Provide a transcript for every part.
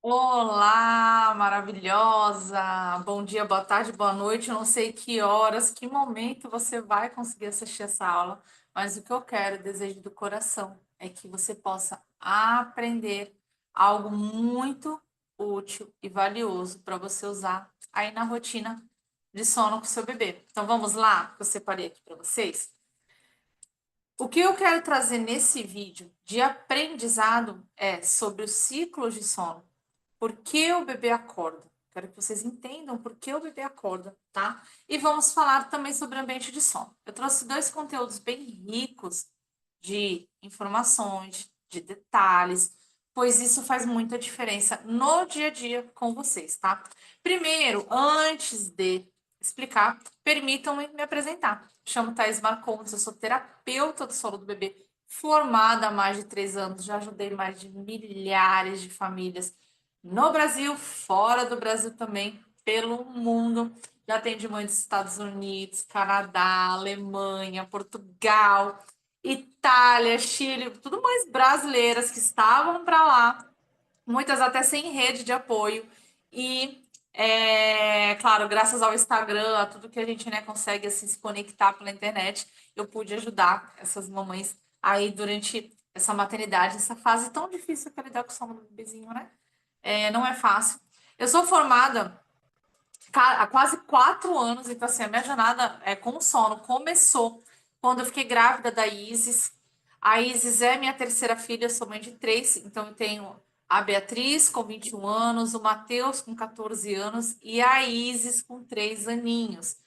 Olá, maravilhosa! Bom dia, boa tarde, boa noite. Eu não sei que horas, que momento você vai conseguir assistir essa aula, mas o que eu quero, desejo do coração, é que você possa aprender algo muito útil e valioso para você usar aí na rotina de sono com seu bebê. Então vamos lá, que eu separei aqui para vocês. O que eu quero trazer nesse vídeo de aprendizado é sobre os ciclos de sono. Por que o bebê acorda? Quero que vocês entendam por que o bebê acorda, tá? E vamos falar também sobre ambiente de sono. Eu trouxe dois conteúdos bem ricos de informações, de detalhes, pois isso faz muita diferença no dia a dia com vocês, tá? Primeiro, antes de explicar, permitam-me me apresentar. Chamo Thais Marcondes, eu sou terapeuta do sono do bebê, formada há mais de 3 anos, já ajudei mais de milhares de famílias no Brasil, fora do Brasil também, pelo mundo. Já atendi mães dos Estados Unidos, Canadá, Alemanha, Portugal, Itália, Chile, tudo mães brasileiras que estavam para lá, muitas até sem rede de apoio. E, claro, graças ao Instagram, a tudo que a gente, né, consegue assim, se conectar pela internet, eu pude ajudar essas mamães aí durante essa maternidade, essa fase tão difícil que é lidar com o sono do bebezinho, né? Não é fácil. Eu sou formada há quase 4 anos, então assim, a minha jornada com sono começou quando eu fiquei grávida da Isis. A Isis é minha terceira filha, eu sou mãe de três, então eu tenho a Beatriz com 21 anos, o Matheus com 14 anos e a Isis com 3 aninhos.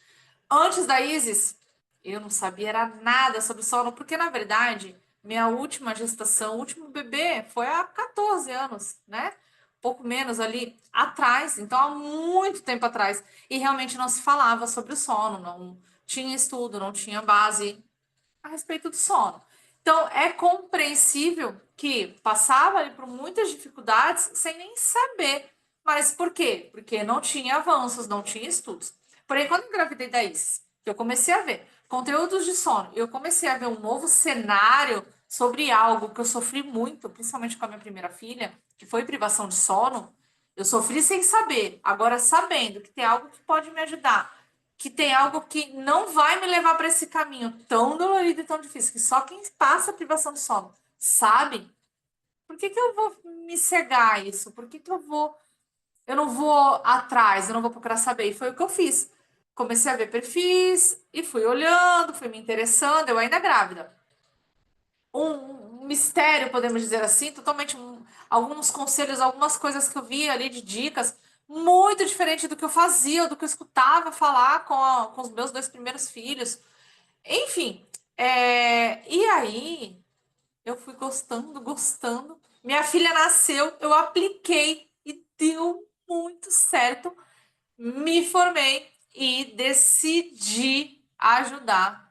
Antes da Isis, eu não sabia era nada sobre sono, porque na verdade, minha última gestação, o último bebê foi há 14 anos, né? Pouco menos ali atrás, então há muito tempo atrás. E realmente não se falava sobre o sono, não tinha estudo, não tinha base a respeito do sono. Então é compreensível que passava ali por muitas dificuldades sem nem saber. Mas por quê? Porque não tinha avanços, não tinha estudos. Porém, quando eu engravidei da Isis, que eu comecei a ver conteúdos de sono, eu comecei a ver um novo cenário sobre algo que eu sofri muito, principalmente com a minha primeira filha, que foi privação de sono. Eu sofri sem saber, agora sabendo que tem algo que pode me ajudar, que tem algo que não vai me levar para esse caminho tão dolorido e tão difícil, que só quem passa a privação de sono sabe. Por que que eu vou me cegar a isso? Por que que eu não vou atrás, eu não vou procurar saber? E foi o que eu fiz. Comecei a ver perfis e fui olhando, fui me interessando, eu ainda grávida. Um mistério, podemos dizer assim, totalmente alguns conselhos, algumas coisas que eu vi ali de dicas, muito diferente do que eu fazia, do que eu escutava falar com os meus dois primeiros filhos. Enfim, e aí eu fui gostando, gostando. Minha filha nasceu, eu apliquei e deu muito certo. Me formei e decidi ajudar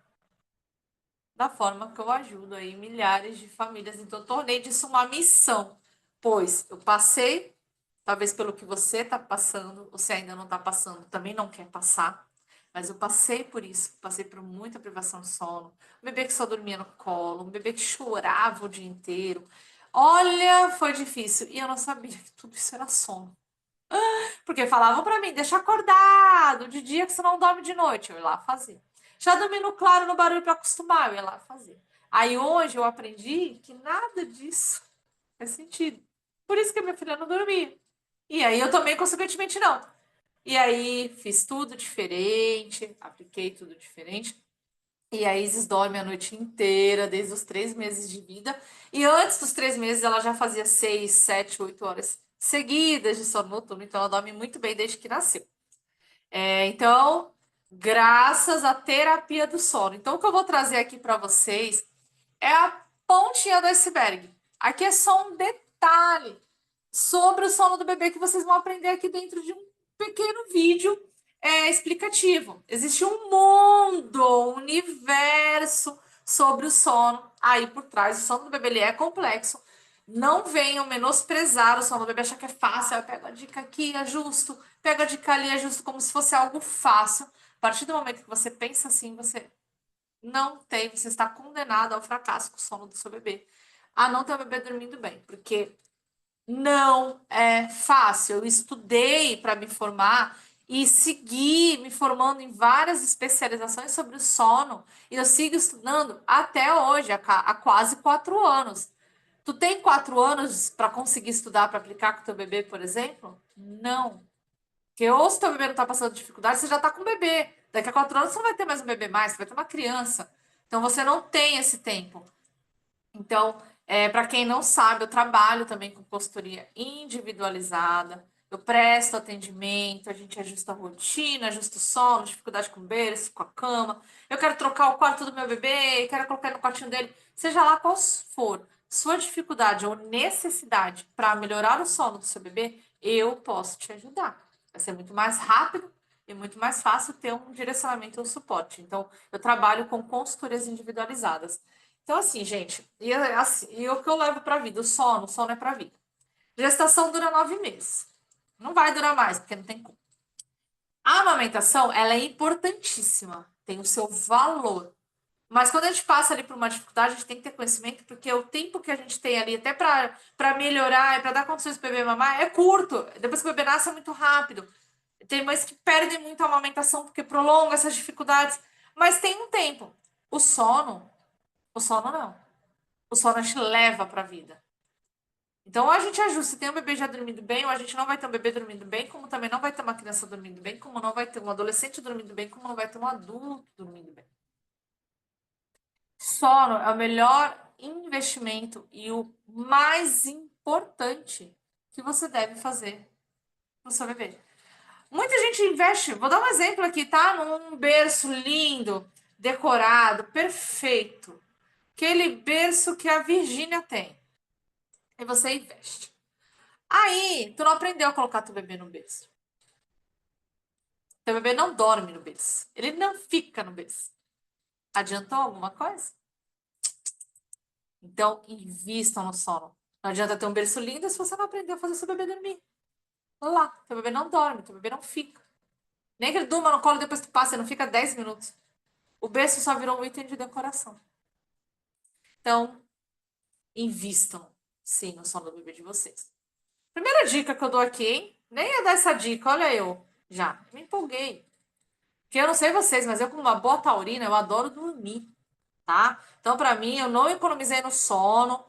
da forma que eu ajudo aí milhares de famílias. Então, eu tornei disso uma missão, pois eu passei, talvez pelo que você está passando, você ainda não está passando, também não quer passar, mas eu passei por isso, passei por muita privação de sono, um bebê que só dormia no colo, um bebê que chorava o dia inteiro. Olha, foi difícil e eu não sabia que tudo isso era sono. Porque falavam para mim, deixa acordado, de dia que você não dorme de noite. Eu ia lá fazer. Já dormi no claro, no barulho para acostumar, eu ia lá fazer. Aí hoje eu aprendi que nada disso faz sentido. Por isso que a minha filha não dormia. E aí eu também, consequentemente, não. E aí fiz tudo diferente, apliquei tudo diferente. E a Isis dorme a noite inteira, desde os 3 meses de vida. E antes dos 3 meses, ela já fazia 6, 7, 8 horas seguidas de sono noturno. Então, ela dorme muito bem desde que nasceu. Então, graças à terapia do sono. Então, o que eu vou trazer aqui para vocês é a pontinha do iceberg. Aqui é só um detalhe sobre o sono do bebê que vocês vão aprender aqui dentro de um pequeno vídeo explicativo. Existe um mundo, um universo sobre o sono aí por trás. O sono do bebê ele é complexo. Não venham menosprezar o sono do bebê, achar que é fácil. Eu pego a dica aqui, ajusto, pego a dica ali, ajusto, como se fosse algo fácil. A partir do momento que você pensa assim, você não tem, você está condenado ao fracasso com o sono do seu bebê. A não ter o bebê dormindo bem, porque Não é fácil. Eu estudei para me formar e segui me formando em várias especializações sobre o sono. E eu sigo estudando até hoje, há quase 4 anos. Tu tem 4 anos para conseguir estudar para aplicar com teu bebê, por exemplo? Não. Porque ou se teu bebê não está passando dificuldade, você já está com um bebê. Daqui a 4 anos você não vai ter mais um bebê mais, você vai ter uma criança. Então você não tem esse tempo. Então, para quem não sabe, eu trabalho também com consultoria individualizada. Eu presto atendimento, a gente ajusta a rotina, ajusta o sono, dificuldade com o berço, com a cama. Eu quero trocar o quarto do meu bebê, quero colocar no quartinho dele, seja lá qual for sua dificuldade ou necessidade para melhorar o sono do seu bebê, eu posso te ajudar. Vai ser muito mais rápido e muito mais fácil ter um direcionamento ou suporte. Então, eu trabalho com consultorias individualizadas. Então, assim, gente, e o que eu levo para a vida? O sono é para a vida. Gestação dura 9 meses. Não vai durar mais, porque não tem como. A amamentação, ela é importantíssima, tem o seu valor. Mas quando a gente passa ali por uma dificuldade, a gente tem que ter conhecimento, porque o tempo que a gente tem ali, até para melhorar e para dar condições para o bebê mamar, é curto. Depois que o bebê nasce, é muito rápido. Tem mães que perdem muito a amamentação porque prolonga essas dificuldades. Mas tem um tempo. O sono, o sono não. O sono a gente leva para a vida. Então, ou a gente ajusta, se tem um bebê já dormindo bem, ou a gente não vai ter um bebê dormindo bem, como também não vai ter uma criança dormindo bem, como não vai ter um adolescente dormindo bem, como não vai ter um adulto dormindo bem. Sono é o melhor investimento e o mais importante que você deve fazer no seu bebê. Muita gente investe, vou dar um exemplo aqui, tá? Num berço lindo, decorado, perfeito. Aquele berço que a Virgínia tem. E você investe. Aí, tu não aprendeu a colocar teu bebê no berço. Teu bebê não dorme no berço. Ele não fica no berço. Adiantou alguma coisa? Então, invistam no sono. Não adianta ter um berço lindo se você não aprendeu a fazer seu bebê dormir. Lá, teu bebê não dorme, teu bebê não fica. Nem que ele durma no colo e depois tu passa, ele não fica 10 minutos. O berço só virou um item de decoração. Então, invistam, sim, no sono do bebê de vocês. Primeira dica que eu dou aqui, hein? Nem ia dar essa dica, olha eu. Já, me empolguei. Porque eu não sei vocês, mas eu, como uma boa taurina, eu adoro dormir, tá? Então, pra mim, eu não economizei no sono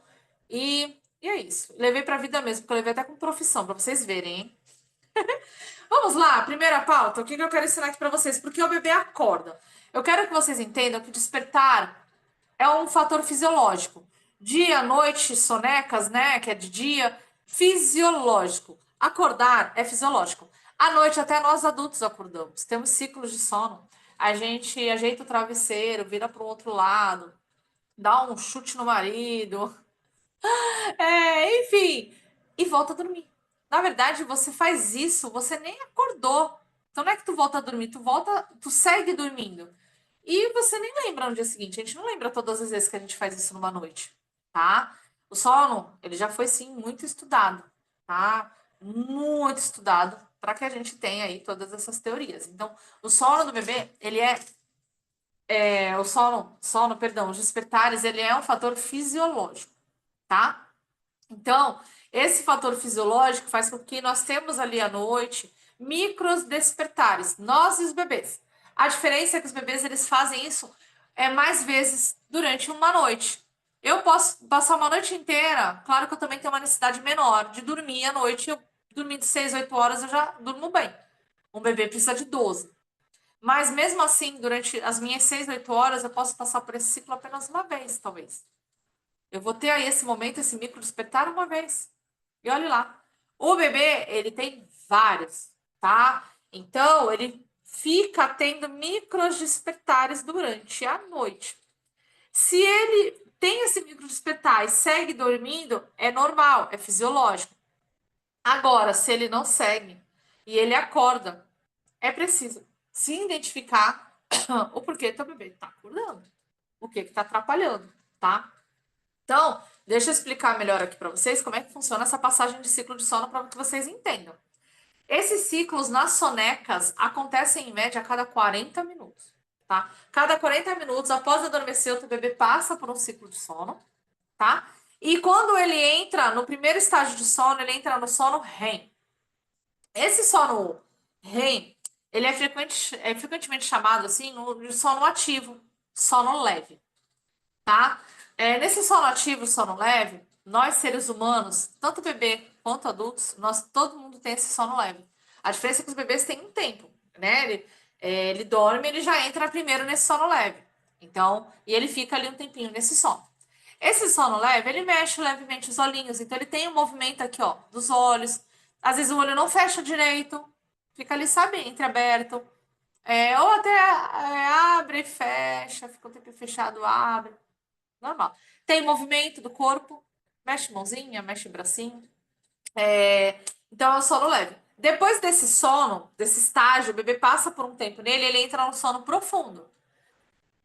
e é isso. Levei pra vida mesmo, porque eu levei até com profissão, pra vocês verem, hein? Vamos lá, primeira pauta. O que que eu quero ensinar aqui pra vocês? Porque o bebê acorda. Eu quero que vocês entendam que despertar é um fator fisiológico. Dia, noite, sonecas, né? Que é de dia, fisiológico. Acordar é fisiológico. À noite, até nós adultos acordamos. Temos ciclos de sono. A gente ajeita o travesseiro, vira para o outro lado, dá um chute no marido, enfim, e volta a dormir. Na verdade, você faz isso, você nem acordou. Então não é que tu volta a dormir, tu volta, tu segue dormindo. E você nem lembra no dia seguinte. A gente não lembra todas as vezes que a gente faz isso numa noite, tá? O sono, ele já foi sim muito estudado, tá? Muito estudado para que a gente tenha aí todas essas teorias. Então, o sono do bebê, ele o sono, perdão, os despertares, ele é um fator fisiológico, tá? Então, esse fator fisiológico faz com que nós temos ali à noite micros despertares, nós e os bebês. A diferença é que os bebês eles fazem isso mais vezes durante uma noite. Eu posso passar uma noite inteira, claro que eu também tenho uma necessidade menor de dormir à noite, eu dormir de 6, 8 horas eu já durmo bem. Um bebê precisa de 12. Mas mesmo assim, durante as minhas 6, 8 horas, eu posso passar por esse ciclo apenas uma vez, talvez. Eu vou ter aí esse momento, esse micro despertar uma vez. E olhe lá. O bebê, ele tem vários, tá? Então, ele fica tendo micros despertares durante a noite. Se ele tem esse micro despertar e segue dormindo, é normal, é fisiológico. Agora, se ele não segue e ele acorda, é preciso se identificar o porquê teu bebê está acordando, o que está atrapalhando, tá? Então, deixa eu explicar melhor aqui para vocês como é que funciona essa passagem de ciclo de sono para que vocês entendam. Esses ciclos nas sonecas acontecem em média a cada 40 minutos, tá? Cada 40 minutos, após adormecer, o teu bebê passa por um ciclo de sono, tá? E quando ele entra no primeiro estágio de sono, ele entra no sono REM. Esse sono REM, ele é frequentemente chamado assim de sono ativo, sono leve, tá? Nesse sono ativo, sono leve, nós seres humanos, tanto bebê quanto adultos, todo mundo tem esse sono leve. A diferença é que os bebês têm um tempo, né? Ele dorme, ele já entra primeiro nesse sono leve. Então, e ele fica ali um tempinho nesse sono. Esse sono leve, ele mexe levemente os olhinhos, então ele tem um movimento aqui, ó, dos olhos. Às vezes o olho não fecha direito, fica ali, sabe, entreaberto. Ou até abre e fecha, fica um tempo fechado, abre. Normal. Tem movimento do corpo, mexe mãozinha, mexe bracinho. Então é um sono leve. Depois desse sono, desse estágio, o bebê passa por um tempo nele, ele entra no sono profundo.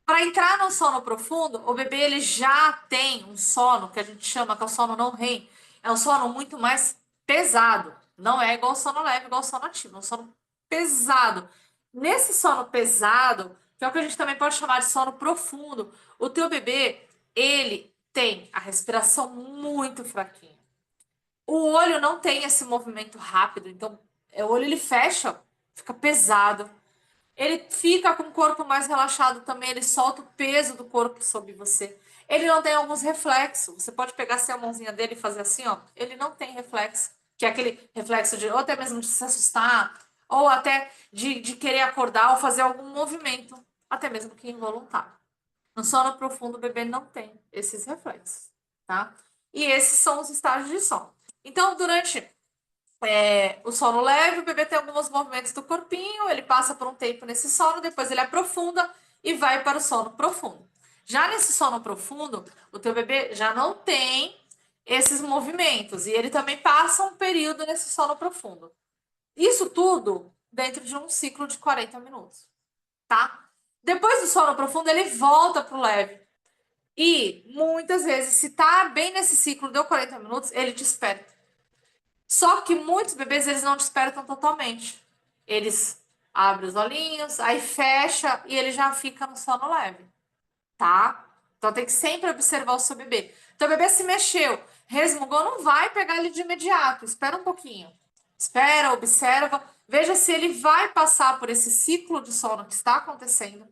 Para entrar no sono profundo, o bebê ele já tem um sono que a gente chama que é o sono não REM. É um sono muito mais pesado. Não é igual ao sono leve, igual ao sono ativo. É um sono pesado. Nesse sono pesado, que é o que a gente também pode chamar de sono profundo, o teu bebê, ele tem a respiração muito fraquinha. O olho não tem esse movimento rápido, então o olho ele fecha, fica pesado. Ele fica com o corpo mais relaxado também, ele solta o peso do corpo sobre você. Ele não tem alguns reflexos. Você pode pegar assim, a mãozinha dele e fazer assim, ó. Ele não tem reflexo, que é aquele reflexo de ou até mesmo de se assustar, ou até de querer acordar ou fazer algum movimento, até mesmo que involuntário. No sono profundo, o bebê não tem esses reflexos, tá? E esses são os estágios de sono. Então, durante o sono leve, o bebê tem alguns movimentos do corpinho, ele passa por um tempo nesse sono, depois ele aprofunda e vai para o sono profundo. Já nesse sono profundo, o teu bebê já não tem esses movimentos e ele também passa um período nesse sono profundo. Isso tudo dentro de um ciclo de 40 minutos, tá? Depois do sono profundo, ele volta para o leve. E muitas vezes, se tá bem nesse ciclo, deu 40 minutos, ele desperta. Só que muitos bebês eles não despertam totalmente. Eles abrem os olhinhos, aí fecha e ele já fica no sono leve, tá? Então tem que sempre observar o seu bebê. Então o bebê se mexeu, resmungou, não vai pegar ele de imediato, espera um pouquinho. Espera, observa, veja se ele vai passar por esse ciclo de sono que está acontecendo.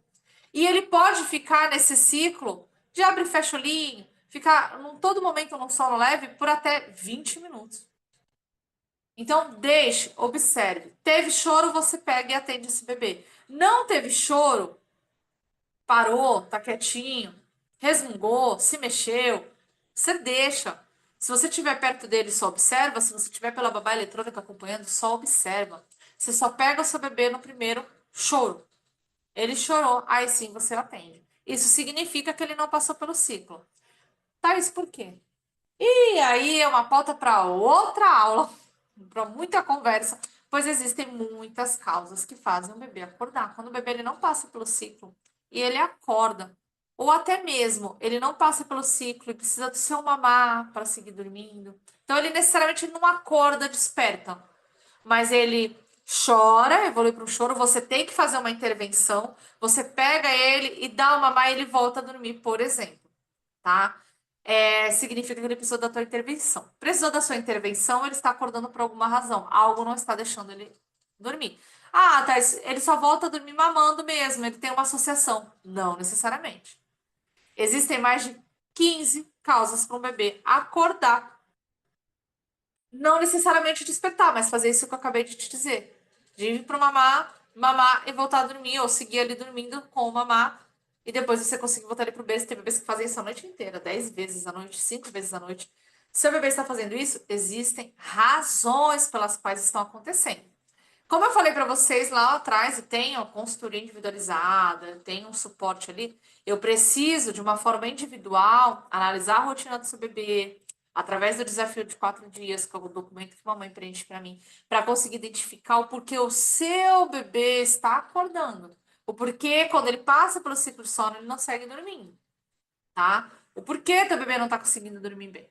E ele pode ficar nesse ciclo de abre e fecha o olhinho, ficar todo momento num sono leve por até 20 minutos. Então, deixe, observe. Teve choro, você pega e atende esse bebê. Não teve choro, parou, tá quietinho, resmungou, se mexeu, você deixa. Se você estiver perto dele, só observa. Se você estiver pela babá eletrônica acompanhando, só observa. Você só pega o seu bebê no primeiro choro. Ele chorou, aí sim você atende. Isso significa que ele não passou pelo ciclo. Tá, isso por quê? E aí é uma pauta para outra aula, para muita conversa, pois existem muitas causas que fazem o bebê acordar. Quando o bebê ele não passa pelo ciclo e ele acorda, ou até mesmo ele não passa pelo ciclo e precisa do seu mamar para seguir dormindo. Então ele necessariamente não acorda, desperta, mas ele chora, evolui para um choro, você tem que fazer uma intervenção, você pega ele e dá uma mamar e ele volta a dormir, por exemplo, tá? Significa que ele precisou da tua intervenção. Precisou da sua intervenção, ele está acordando por alguma razão. Algo não está deixando ele dormir. Ah, tá. Ele só volta a dormir mamando mesmo. Ele tem uma associação. Não necessariamente. Existem mais de 15 causas para um bebê acordar. Não necessariamente despertar, mas fazer isso que eu acabei de te dizer. De ir para mamar, mamar e voltar a dormir, ou seguir ali dormindo com o mamar, e depois você conseguir voltar ali pro berço. Tem bebês que fazem isso a noite inteira, 10 vezes à noite, 5 vezes à noite. Se o bebê está fazendo isso, existem razões pelas quais estão acontecendo. Como eu falei para vocês lá atrás, eu tenho consultoria individualizada, eu tenho um suporte ali. Eu preciso, de uma forma individual, analisar a rotina do seu bebê, através do desafio de 4 dias, que é o documento que a mamãe preenche para mim, para conseguir identificar o porquê o seu bebê está acordando. O porquê, quando ele passa pelo ciclo de sono, ele não segue dormindo, tá? O porquê teu bebê não está conseguindo dormir bem,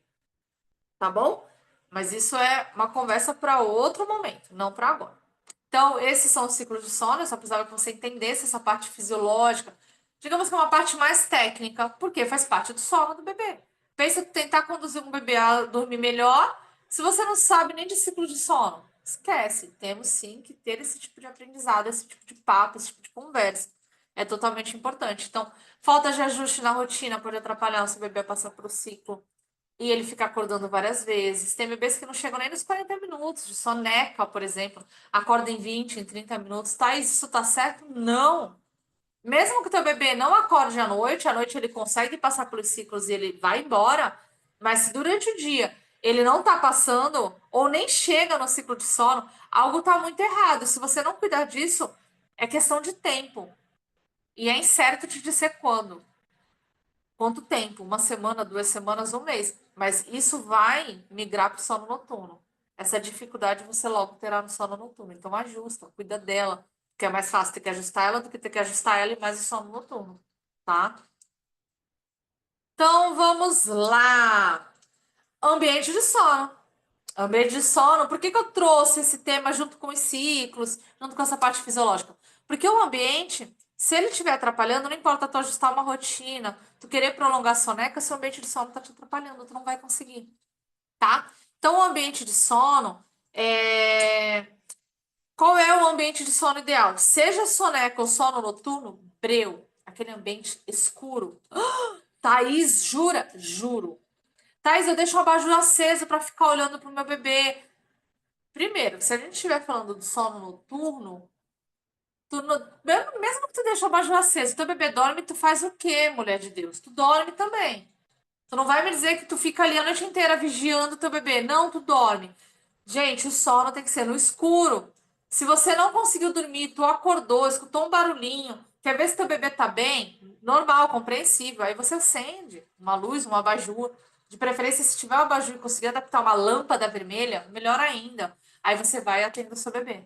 tá bom? Mas isso é uma conversa para outro momento, não para agora. Então, esses são os ciclos de sono. Eu só precisava que você entendesse essa parte fisiológica. Digamos que é uma parte mais técnica, porque faz parte do sono do bebê. Pensa que tentar conduzir um bebê a dormir melhor, se você não sabe nem de ciclo de sono. Esquece. Temos sim que ter esse tipo de aprendizado, esse tipo de papo, esse tipo de conversa. É totalmente importante. Então, falta de ajuste na rotina pode atrapalhar o seu bebê a passar por o ciclo. E ele fica acordando várias vezes. Tem bebês que não chegam nem nos 40 minutos, de soneca, por exemplo. Acorda em 20, em 30 minutos. Thais, isso tá certo? Não. Mesmo que o teu bebê não acorde à noite ele consegue passar pelos ciclos e ele vai embora, mas se durante o dia ele não tá passando ou nem chega no ciclo de sono, algo tá muito errado. Se você não cuidar disso, é questão de tempo. E é incerto te dizer quando. Quanto tempo? Uma semana, 2 semanas, um mês. Mas isso vai migrar para o sono noturno. Essa dificuldade você logo terá no sono noturno. Então ajusta, cuida dela. Porque é mais fácil ter que ajustar ela do que ter que ajustar ela e mais o sono noturno. Tá? Então vamos lá. Ambiente de sono. Ambiente de sono. Por que que eu trouxe esse tema junto com os ciclos, junto com essa parte fisiológica? Porque o ambiente, se ele estiver atrapalhando, não importa tu ajustar uma rotina, tu querer prolongar a soneca, se o ambiente de sono tá te atrapalhando, tu não vai conseguir, tá? Então, o ambiente de sono é... Qual é o ambiente de sono ideal? Seja soneca ou sono noturno, breu, aquele ambiente escuro. Thaís, jura? Juro. Thaís, eu deixo o abajur aceso para ficar olhando pro meu bebê. Primeiro, se a gente estiver falando do sono noturno, mesmo que tu deixe o abajur aceso, teu bebê dorme, tu faz o quê, mulher de Deus? Tu dorme também. Tu não vai me dizer que tu fica ali a noite inteira vigiando teu bebê. Não, tu dorme. Gente, o sono tem que ser no escuro. Se você não conseguiu dormir, tu acordou, escutou um barulhinho, quer ver se teu bebê tá bem? Normal, compreensível. Aí você acende uma luz, um abajur. De preferência, se tiver um abajur e conseguir adaptar uma lâmpada vermelha, melhor ainda. Aí você vai atender o seu bebê.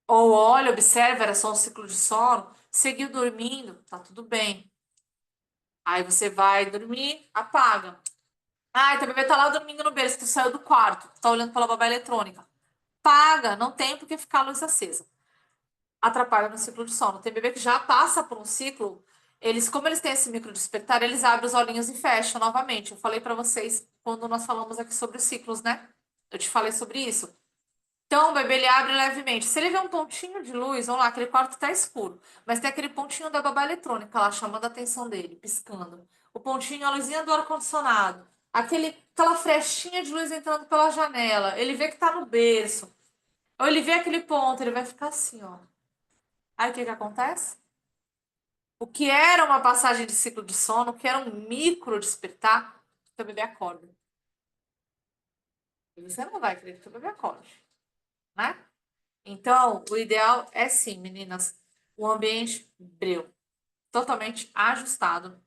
Ou olha, observa, era só um ciclo de sono, seguiu dormindo, tá tudo bem. Aí você vai dormir, apaga. Ai, teu bebê tá lá dormindo no berço, tu saiu do quarto, tá olhando pela babá eletrônica. Paga, não tem por que ficar a luz acesa. Atrapalha no ciclo de sono. Tem bebê que já passa por um ciclo, como eles têm esse micro despertar, eles abrem os olhinhos e fecham novamente. Eu falei pra vocês quando nós falamos aqui sobre os ciclos, né? Eu te falei sobre isso. Então, o bebê ele abre levemente. Se ele vê um pontinho de luz, vamos lá, aquele quarto tá escuro, mas tem aquele pontinho da babá eletrônica lá chamando a atenção dele, piscando. O pontinho, a luzinha do ar-condicionado. Aquela frechinha de luz entrando pela janela. Ele vê que tá no berço. Ou ele vê aquele ponto, ele vai ficar assim, ó. Aí o que que acontece? O que era uma passagem de ciclo de sono, o que era um micro despertar, o bebê acorda. E você não vai querer que o bebê acorde, né? Então, o ideal é sim, meninas, o ambiente breu, totalmente ajustado.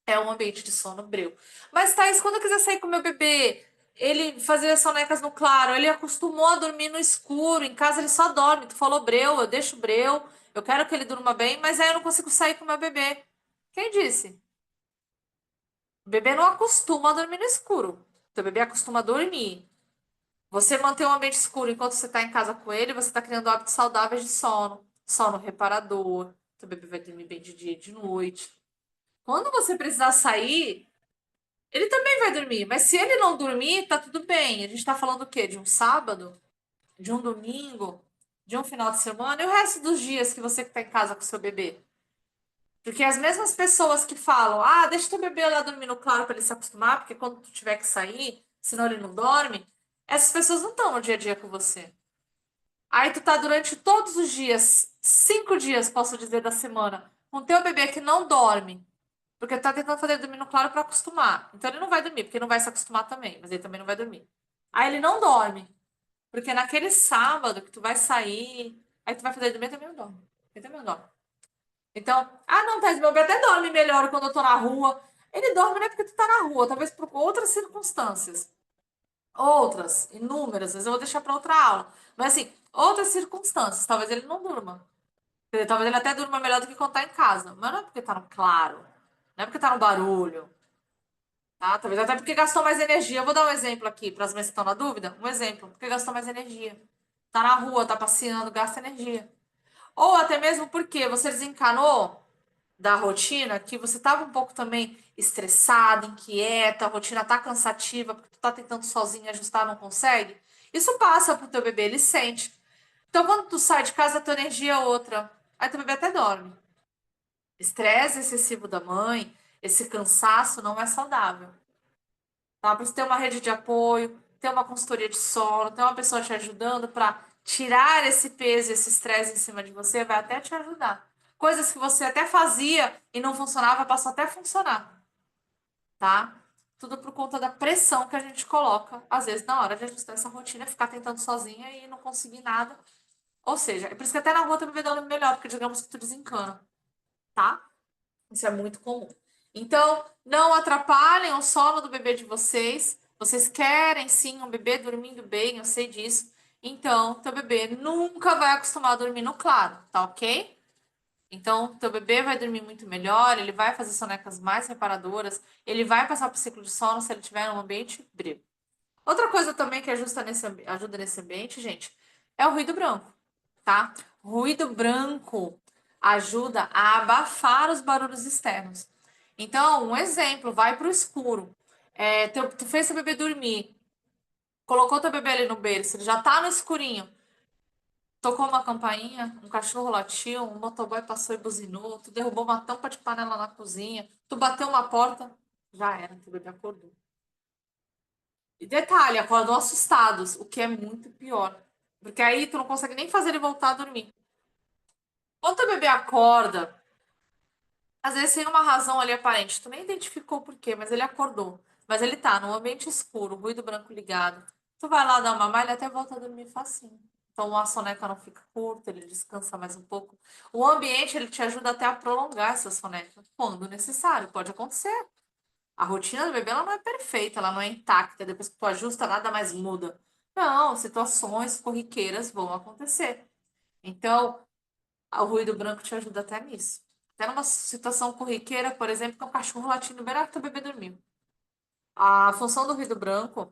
É um ambiente de sono breu. Mas, Thaís, quando eu quiser sair com meu bebê, ele fazia sonecas no claro, ele acostumou a dormir no escuro, em casa ele só dorme. Tu falou breu, eu deixo breu, eu quero que ele durma bem, mas aí eu não consigo sair com meu bebê. Quem disse? O bebê não acostuma a dormir no escuro. O bebê acostuma a dormir. Você manter um ambiente escuro enquanto você está em casa com ele, você está criando hábitos saudáveis de sono. Sono reparador. Seu bebê vai dormir bem de dia e de noite. Quando você precisar sair, ele também vai dormir. Mas se ele não dormir, tá tudo bem. A gente tá falando o quê? De um sábado? De um domingo? De um final de semana? E o resto dos dias que você que tá em casa com seu bebê? Porque as mesmas pessoas que falam, ah, deixa teu bebê lá dormindo claro para ele se acostumar, porque quando tu tiver que sair, senão ele não dorme, essas pessoas não estão no dia a dia com você. Aí tu tá durante todos os dias, 5 dias, posso dizer, da semana, com teu bebê que não dorme, porque tu tá tentando fazer ele dormir no claro para acostumar. Então ele não vai dormir, porque ele não vai se acostumar também, mas ele também não vai dormir. Aí ele não dorme, porque naquele sábado que tu vai sair, aí tu vai fazer ele dormir, ele também não dorme. Ele também não dorme. Então, ah, não, Thais, meu bebê até dorme melhor quando eu tô na rua. Ele dorme não é porque tu tá na rua, talvez por outras circunstâncias. Outras, inúmeras, às vezes eu vou deixar para outra aula. Mas assim, outras circunstâncias, talvez ele não durma. Talvez ele até durma melhor do que quando tá em casa. Mas não é porque tá no claro, não é porque tá no barulho, tá? Talvez até porque gastou mais energia. Eu vou dar um exemplo aqui para as mães que estão na dúvida. Um exemplo, porque gastou mais energia. Tá na rua, tá passeando, gasta energia. Ou até mesmo porque você desencanou. da rotina, que você estava um pouco também estressada, inquieta, a rotina tá cansativa, porque tu tá tentando sozinha ajustar, não consegue, isso passa pro teu bebê, ele sente. Então, quando tu sai de casa, a tua energia é outra. Aí teu bebê até dorme. Estresse excessivo da mãe, esse cansaço não é saudável. Tá? Por isso ter uma rede de apoio, ter uma consultoria de sono, ter uma pessoa te ajudando para tirar esse peso, esse estresse em cima de você, vai até te ajudar. Coisas que você até fazia e não funcionava, passou até a funcionar, tá? Tudo por conta da pressão que a gente coloca, às vezes, na hora de ajustar essa rotina, ficar tentando sozinha e não conseguir nada. Ou seja, é por isso que até na rua tu bebê dorme melhor, porque digamos que tu desencana, tá? Isso é muito comum. Então, não atrapalhem o sono do bebê de vocês. Vocês querem sim um bebê dormindo bem, eu sei disso. Então, teu bebê nunca vai acostumar a dormir no claro, tá ok? Então, teu bebê vai dormir muito melhor, ele vai fazer sonecas mais reparadoras, ele vai passar por ciclo de sono se ele tiver em um ambiente brio. Outra coisa também que ajuda nesse ambiente, gente, é o ruído branco, tá? Ruído branco ajuda a abafar os barulhos externos. Então, um exemplo, vai pro escuro. Tu fez seu bebê dormir, colocou teu bebê ali no berço, ele já tá no escurinho. Tocou uma campainha, um cachorro latiu, um motoboy passou e buzinou, tu derrubou uma tampa de panela na cozinha, tu bateu uma porta, já era, teu bebê acordou. E detalhe, acordam assustados, o que é muito pior. Porque aí tu não consegue nem fazer ele voltar a dormir. Quando o bebê acorda, às vezes sem uma razão ali aparente, tu nem identificou por quê, mas ele acordou. Mas ele tá num ambiente escuro, ruído branco ligado. Tu vai lá dar uma mamar, ele até volta a dormir facinho. Então a soneca não fica curta, ele descansa mais um pouco. O ambiente, ele te ajuda até a prolongar essa soneca, quando necessário, pode acontecer. A rotina do bebê ela não é perfeita, ela não é intacta. Depois que tu ajusta, nada mais muda. Não, situações corriqueiras vão acontecer. Então, o ruído branco te ajuda até nisso. Até numa situação corriqueira, por exemplo, que é um cachorro latindo bem na hora que teu bebê dormiu. A função do ruído branco,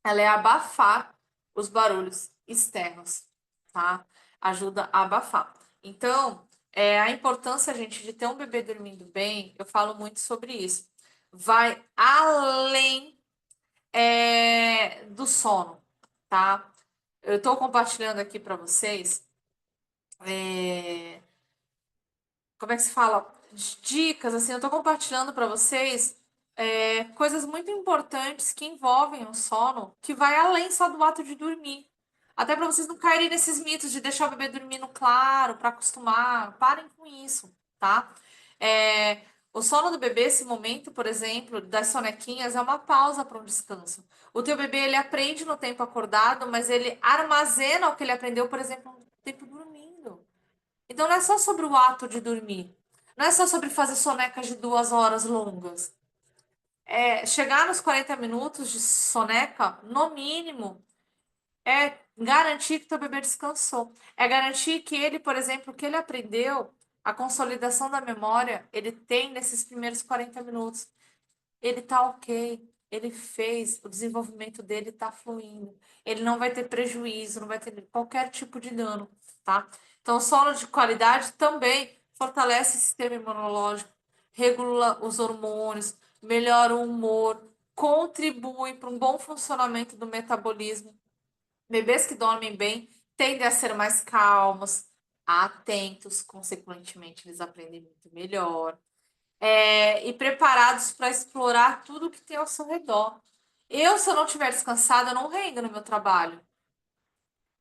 ela é abafar os barulhos externos, tá? Ajuda a abafar. Então, a importância, gente, de ter um bebê dormindo bem, eu falo muito sobre isso. Vai além do sono, tá? Eu estou compartilhando aqui para vocês, como é que se fala? Dicas, assim, eu estou compartilhando para vocês coisas muito importantes que envolvem o sono, que vai além só do ato de dormir. Até para vocês não caírem nesses mitos de deixar o bebê dormir no claro, para acostumar. Parem com isso, tá? É, o sono do bebê, esse momento, por exemplo, das sonequinhas, é uma pausa para um descanso. O teu bebê, ele aprende no tempo acordado, mas ele armazena o que ele aprendeu, por exemplo, no tempo dormindo. Então, não é só sobre o ato de dormir. Não é só sobre fazer sonecas de 2 horas longas. Chegar nos 40 minutos de soneca, no mínimo, é garantir que teu bebê descansou. É garantir que ele, por exemplo, o que ele aprendeu, a consolidação da memória, ele tem nesses primeiros 40 minutos. Ele tá ok, ele fez, o desenvolvimento dele tá fluindo. Ele não vai ter prejuízo, não vai ter qualquer tipo de dano, tá? Então, o sono de qualidade também fortalece o sistema imunológico, regula os hormônios, melhora o humor, contribui para um bom funcionamento do metabolismo. Bebês que dormem bem tendem a ser mais calmos, atentos, consequentemente, eles aprendem muito melhor e preparados para explorar tudo que tem ao seu redor. Se eu não estiver descansada, eu não rendo no meu trabalho.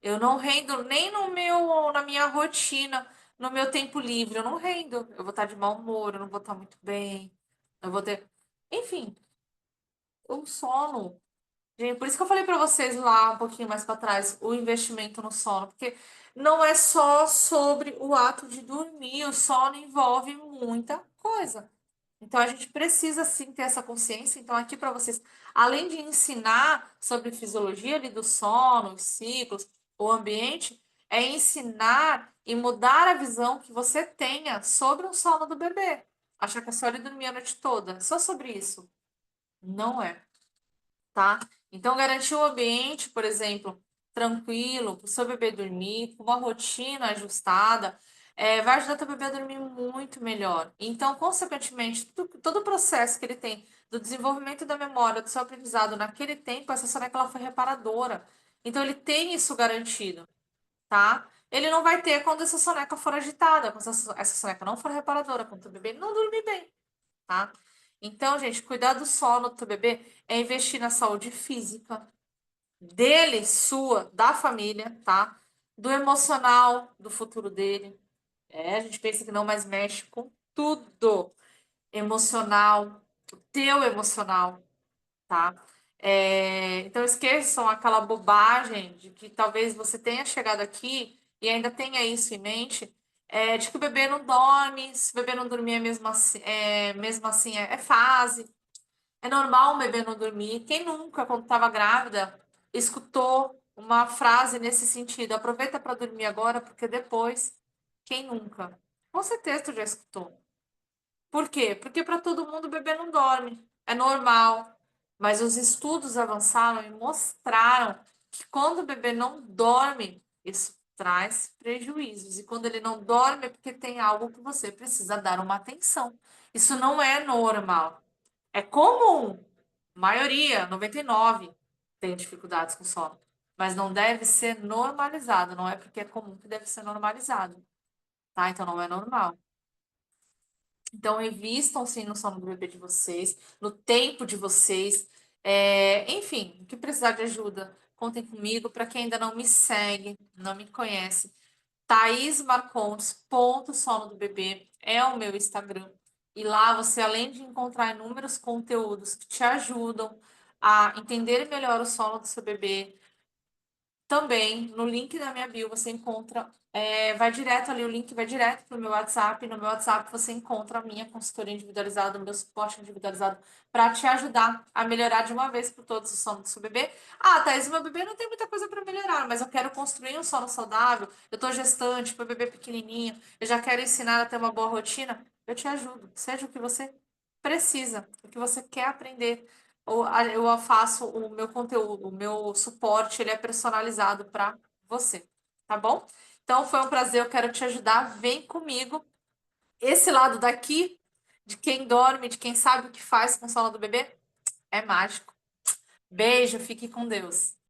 Eu não rendo nem na minha rotina, no meu tempo livre. Eu não rendo. Eu vou estar de mau humor, eu não vou estar muito bem. Eu vou ter. Enfim, o sono. Gente, por isso que eu falei para vocês lá um pouquinho mais para trás, o investimento no sono, porque não é só sobre o ato de dormir, o sono envolve muita coisa. Então a gente precisa sim ter essa consciência. Então aqui para vocês, além de ensinar sobre fisiologia ali do sono, os ciclos, o ambiente, é ensinar e mudar a visão que você tenha sobre o sono do bebê. Achar que é só ele dormir a noite toda, só sobre isso. Não é, tá? Então garantir um ambiente, por exemplo, tranquilo, para o seu bebê dormir, com uma rotina ajustada. vai ajudar teu bebê a dormir muito melhor. Então, consequentemente, todo o processo que ele tem do desenvolvimento da memória, do seu aprendizado naquele tempo, essa soneca ela foi reparadora. Então, ele tem isso garantido, tá? Ele não vai ter quando essa soneca for agitada, quando essa soneca não for reparadora, quando o bebê não dormir bem, tá? Então, gente, cuidar do sono do teu bebê é investir na saúde física dele, sua, da família, tá? Do emocional, do futuro dele. A gente pensa que não, mas mexe com tudo. Emocional, o teu emocional, tá? Então esqueçam aquela bobagem de que talvez você tenha chegado aqui e ainda tenha isso em mente, de que o bebê não dorme, se o bebê não dormir mesmo assim é fase. É normal um bebê não dormir. Quem nunca, quando estava grávida, escutou uma frase nesse sentido? Aproveita para dormir agora, porque depois, quem nunca? Com certeza tu já escutou. Por quê? Porque para todo mundo o bebê não dorme. É normal. Mas os estudos avançaram e mostraram que quando o bebê não dorme, isso traz prejuízos. E quando ele não dorme é porque tem algo que você precisa dar uma atenção. Isso não é normal. É comum. Maioria, 99, tem dificuldades com sono. Mas não deve ser normalizado. Não é porque é comum que deve ser normalizado. Tá? Então não é normal. Então, invistam sim no sono do bebê de vocês, no tempo de vocês. Enfim, o que precisar de ajuda, contem comigo. Para quem ainda não me segue, não me conhece, Thaís Marcondes, ponto sono do bebê, é o meu Instagram. E lá você, além de encontrar inúmeros conteúdos que te ajudam a entender melhor o sono do seu bebê, também, no link da minha bio, você encontra, vai direto ali, o link vai direto para o meu WhatsApp. No meu WhatsApp você encontra a minha consultoria individualizada, o meu suporte individualizado para te ajudar a melhorar de uma vez por todas o sono do seu bebê. Ah, Thaís, meu bebê não tem muita coisa para melhorar, mas eu quero construir um sono saudável, eu tô gestante, meu bebê pequenininho, eu já quero ensinar a ter uma boa rotina. Eu te ajudo, seja o que você precisa, o que você quer aprender eu faço o meu conteúdo, o meu suporte, ele é personalizado para você, tá bom? Então foi um prazer, eu quero te ajudar, vem comigo. Esse lado daqui, de quem dorme, de quem sabe o que faz com o sono do bebê, é mágico. Beijo, fique com Deus.